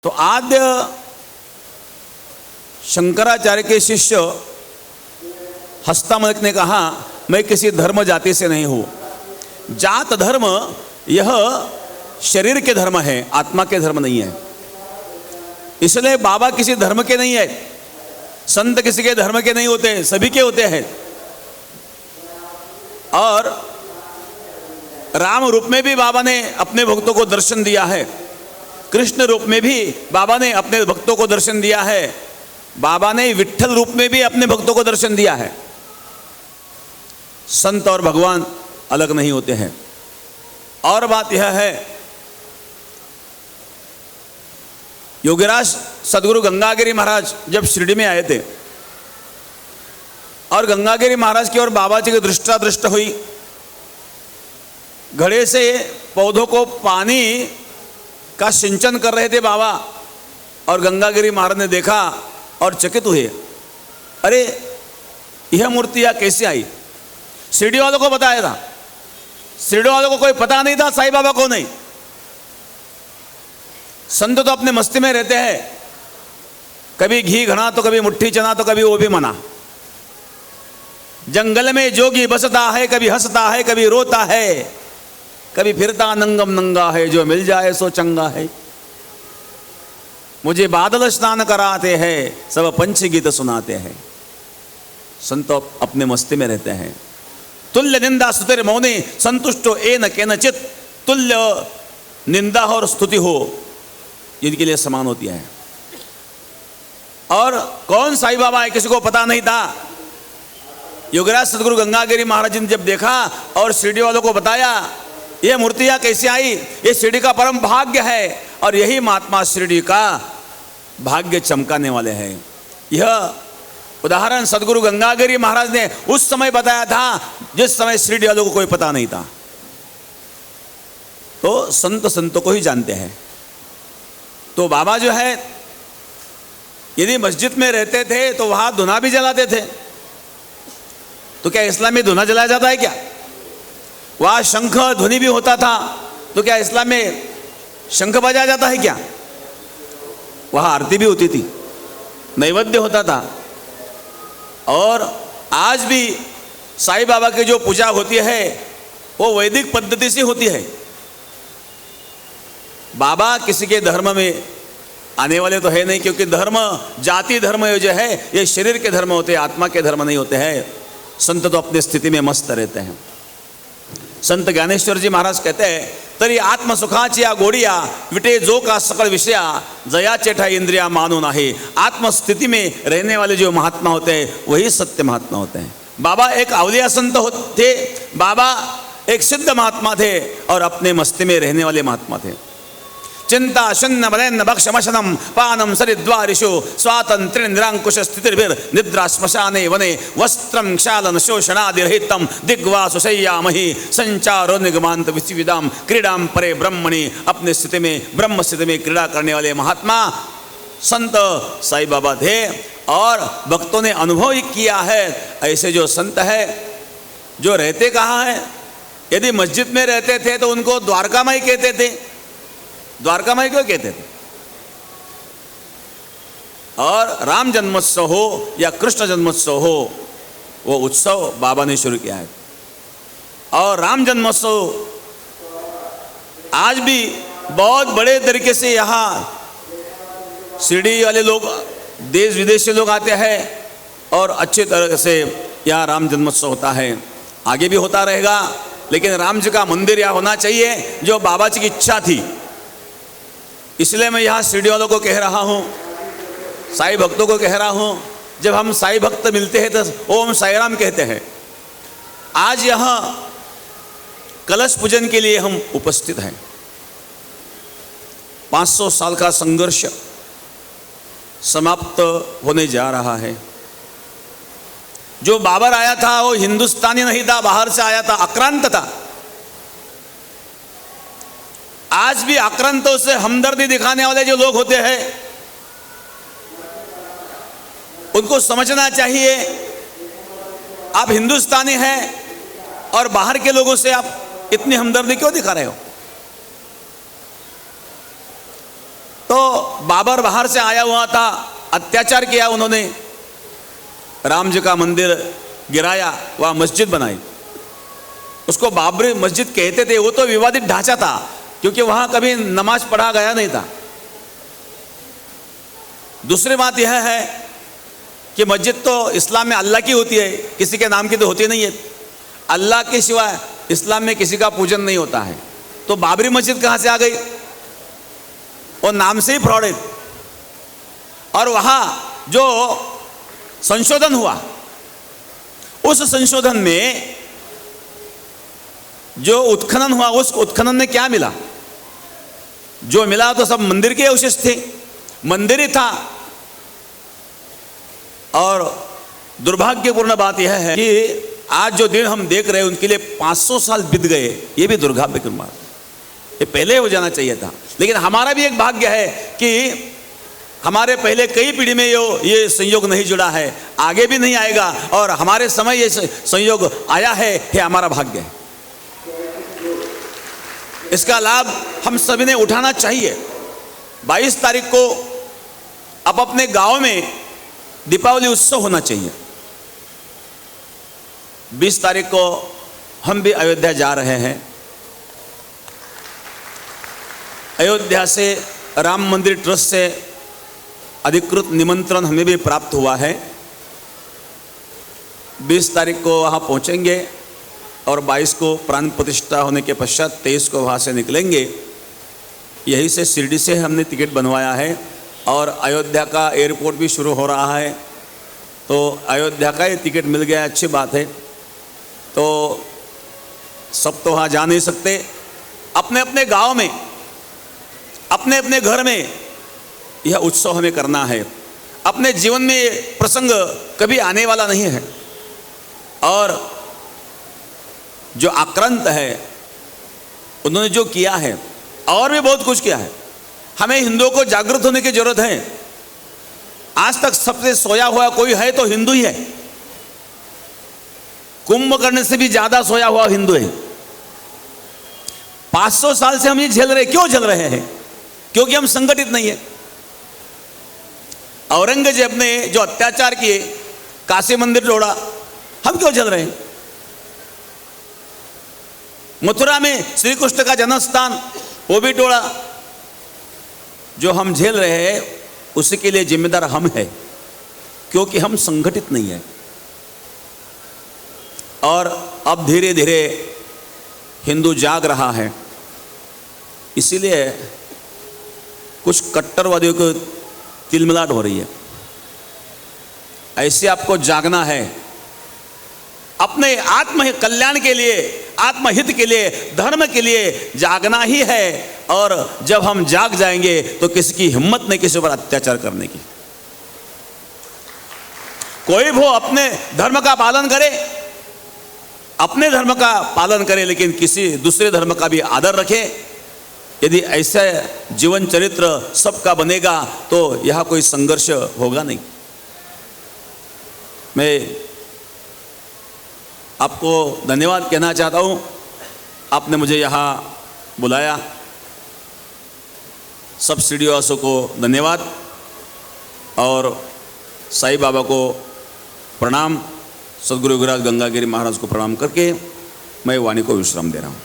तो आद्य शंकराचार्य के शिष्य हस्तामलक ने कहा, मैं किसी धर्म जाति से नहीं हूँ। जात धर्म यह शरीर के धर्म है, आत्मा के धर्म नहीं है। इसलिए बाबा किसी धर्म के नहीं है, संत किसी के धर्म के नहीं होते, सभी के होते हैं। और राम रूप में भी बाबा ने अपने भक्तों को दर्शन दिया है, कृष्ण रूप में भी बाबा ने अपने भक्तों को दर्शन दिया है, बाबा ने विट्ठल रूप में भी अपने भक्तों को दर्शन दिया है। संत और भगवान अलग नहीं होते हैं। और बात यह है, योगीराज सदगुरु गंगागिरी महाराज जब शिरडी में आए थे और गंगागिरी महाराज की और बाबा जी की दृष्टादृष्ट हुई, घड़े से पौधों को पानी का सिंचन कर रहे थे बाबा, और गंगागिरी महाराज ने देखा और चकित हुए, अरे यह मूर्तियाँ कैसे आई। शिरडी वालों को बताया था, शिरडी वालों को कोई पता नहीं था साईं बाबा को नहीं। संत तो अपने मस्ती में रहते हैं, कभी घी घना तो कभी मुट्ठी चना तो कभी वो भी मना। जंगल में जोगी बसता है, कभी हंसता है कभी रोता है, कभी फिरता नंगम नंगा है, जो मिल जाए सो चंगा है। मुझे बादल स्नान कराते हैं, सब पंछी गीत सुनाते हैं। संत अपने मस्ती में रहते हैं। तुल्य निंदा स्तुतिर मौनी संतुष्टो एन केनचित, तुल्य निंदा और स्तुति हो जिनके लिए समान होती है। और कौन साईं बाबा है किसी को पता नहीं था। योगीराज सदगुरु गंगागिरी महाराज जी ने जब देखा और शिरडी वालों को बताया, ये मूर्तियाँ कैसे आई, ये शिरडी का परम भाग्य है, और यही महात्मा शिरडी का भाग्य चमकाने वाले हैं। यह उदाहरण सदगुरु गंगागिरी महाराज ने उस समय बताया था जिस समय शिरडी वालों को कोई पता नहीं था। तो संत संतों को ही जानते हैं। तो बाबा जो है, यदि मस्जिद में रहते थे तो वहां धुना भी जलाते थे। तो क्या इस्लाम में धुना जलाया जाता है क्या? वहां शंख ध्वनि भी होता था, तो क्या इस्लाम में शंख बजाया जाता है क्या? वहां आरती भी होती थी, नैवेद्य होता था। और आज भी साईं बाबा की जो पूजा होती है वो वैदिक पद्धति से होती है। बाबा किसी के धर्म में आने वाले तो है नहीं, क्योंकि धर्म, जाति धर्म जो है ये शरीर के धर्म होते हैं, आत्मा के धर्म नहीं होते हैं। संत तो अपनी स्थिति में मस्त रहते हैं। संत ज्ञानेश्वर जी महाराज कहते हैं, तरी आत्म सुखाची या गोडिया विटे जो का सकल विषया जया चेठा इंद्रिया मानो नाही। आत्म स्थिति में रहने वाले जो महात्मा होते हैं वही सत्य महात्मा होते हैं। बाबा एक अवलिया संत थे, बाबा एक सिद्ध महात्मा थे और अपने मस्ती में रहने वाले महात्मा थे। चिंता शन्न बलैन्न भक्षमशनम पानम सरिद्वारिषु स्वातंत्र्य निरांकुश स्थितिर्भिर निद्रा श्मशाने वने वस्त्रं क्षालन शोषणादिरहितं दिग्वासु शय्यामहि संचारो निगमांत विचिविदाम क्रीडां परे ब्रह्मणि। अपने स्थिति में ब्रह्म स्थिति में क्रीड़ा करने वाले महात्मा संत साईं बाबा थे, और भक्तों ने अनुभव किया है। ऐसे जो संत है जो रहते कहाँ हैं, यदि मस्जिद में रहते थे तो उनको द्वारकामाई कहते थे। द्वारकामाई क्यों कहते थे? और राम जन्मोत्सव हो या कृष्ण जन्मोत्सव हो, वो उत्सव बाबा ने शुरू किया है। और राम जन्मोत्सव आज भी बहुत बड़े तरीके से यहाँ शिरडी वाले लोग, देश विदेश से लोग आते हैं और अच्छे तरह से यहाँ राम जन्मोत्सव होता है। आगे भी होता रहेगा, लेकिन राम जी का मंदिर यहाँ होना चाहिए, जो बाबा जी की इच्छा थी। इसलिए मैं यहाँ शिरडी वालों को कह रहा हूँ, साईं भक्तों को कह रहा हूँ, जब हम साईं भक्त मिलते हैं तो ओम साई राम कहते हैं। आज यहाँ कलश पूजन के लिए हम उपस्थित हैं। 500 साल का संघर्ष समाप्त होने जा रहा है। जो बाबर आया था वो हिंदुस्तानी नहीं था, बाहर से आया था, आक्रांत था। आज भी आक्रांतों से हमदर्दी दिखाने वाले जो लोग होते हैं उनको समझना चाहिए, आप हिंदुस्तानी हैं और बाहर के लोगों से आप इतनी हमदर्दी क्यों दिखा रहे हो? तो तो बाबर बाहर से आया हुआ था, अत्याचार किया उन्होंने, राम जी का मंदिर गिराया, वहाँ मस्जिद बनाई। उसको बाबरी मस्जिद कहते थे, वो तो विवादित ढांचा था क्योंकि वहाँ कभी नमाज पढ़ा गया नहीं था। दूसरी बात यह है कि मस्जिद तो इस्लाम में अल्लाह की होती है, किसी के नाम की तो होती नहीं है। अल्लाह के सिवाय इस्लाम में किसी का पूजन नहीं होता है। तो बाबरी मस्जिद कहाँ से आ गई? और नाम से ही फ्रॉड है। और वहाँ जो संशोधन हुआ, उस संशोधन में जो उत्खनन हुआ, उस उत्खनन में क्या मिला? जो मिला तो सब मंदिर के अवशेष थे, मंदिर ही था। और दुर्भाग्यपूर्ण बात यह है कि आज जो दिन हम देख रहे हैं उनके लिए 500 साल बीत गए। ये भी दुर्भाग्यपूर्ण बात, ये पहले हो जाना चाहिए था। लेकिन हमारा भी एक भाग्य है कि हमारे पहले कई पीढ़ी में ये संयोग नहीं जुड़ा है, आगे भी नहीं आएगा, और हमारे समय ये संयोग आया है, ये हमारा भाग्य है। इसका लाभ हम सभी ने उठाना चाहिए। 22 तारीख को अब अपने गांव में दीपावली उत्सव होना चाहिए। 20 तारीख को हम भी अयोध्या जा रहे हैं। अयोध्या से राम मंदिर ट्रस्ट से अधिकृत निमंत्रण हमें भी प्राप्त हुआ है। 20 तारीख को वहाँ पहुँचेंगे और 22 को प्राण प्रतिष्ठा होने के पश्चात 23 को वहाँ से निकलेंगे। यहीं से शिरडी से हमने टिकट बनवाया है और अयोध्या का एयरपोर्ट भी शुरू हो रहा है, तो अयोध्या का ये टिकट मिल गया, अच्छी बात है। तो सब तो वहाँ जा नहीं सकते, अपने अपने गांव में, अपने अपने घर में यह उत्सव हमें करना है। अपने जीवन में ये प्रसंग कभी आने वाला नहीं है। और जो आक्रांत है, उन्होंने जो किया है और भी बहुत कुछ किया है, हमें हिंदुओं को जागृत होने की जरूरत है। आज तक सबसे सोया हुआ कोई है तो हिंदू ही है। कुंभकर्ण से भी ज्यादा सोया हुआ हिंदू है। 500 साल से हम ये झेल रहे, क्यों झेल रहे हैं? क्योंकि हम संगठित नहीं है। औरंगजेब ने जो अत्याचार किए, काशी मंदिर तोड़ा, हम क्यों झेल रहे हैं? मथुरा में श्री कृष्ण का जन्म स्थान, वो भी तोड़ा। जो हम झेल रहे हैं उसी के लिए जिम्मेदार हम हैं, क्योंकि हम संगठित नहीं है। और अब धीरे धीरे हिंदू जाग रहा है, इसीलिए कुछ कट्टरवादियों को तिलमिलाट हो रही है। ऐसे आपको जागना है, अपने आत्म कल्याण के लिए, आत्महित के लिए, धर्म के लिए जागना ही है। और जब हम जाग जाएंगे तो किसी की हिम्मत नहीं किसी पर अत्याचार करने की। कोई वो अपने धर्म का पालन करे, अपने धर्म का पालन करे, लेकिन किसी दूसरे धर्म का भी आदर रखे। यदि ऐसा जीवन चरित्र सबका बनेगा तो यह कोई संघर्ष होगा नहीं। मैं आपको धन्यवाद कहना चाहता हूँ, आपने मुझे यहाँ बुलाया। सब शिरडी वासियों को धन्यवाद और साईं बाबा को प्रणाम, सदगुरु युगराज गंगागिरी महाराज को प्रणाम करके मैं वाणी को विश्राम दे रहा हूँ।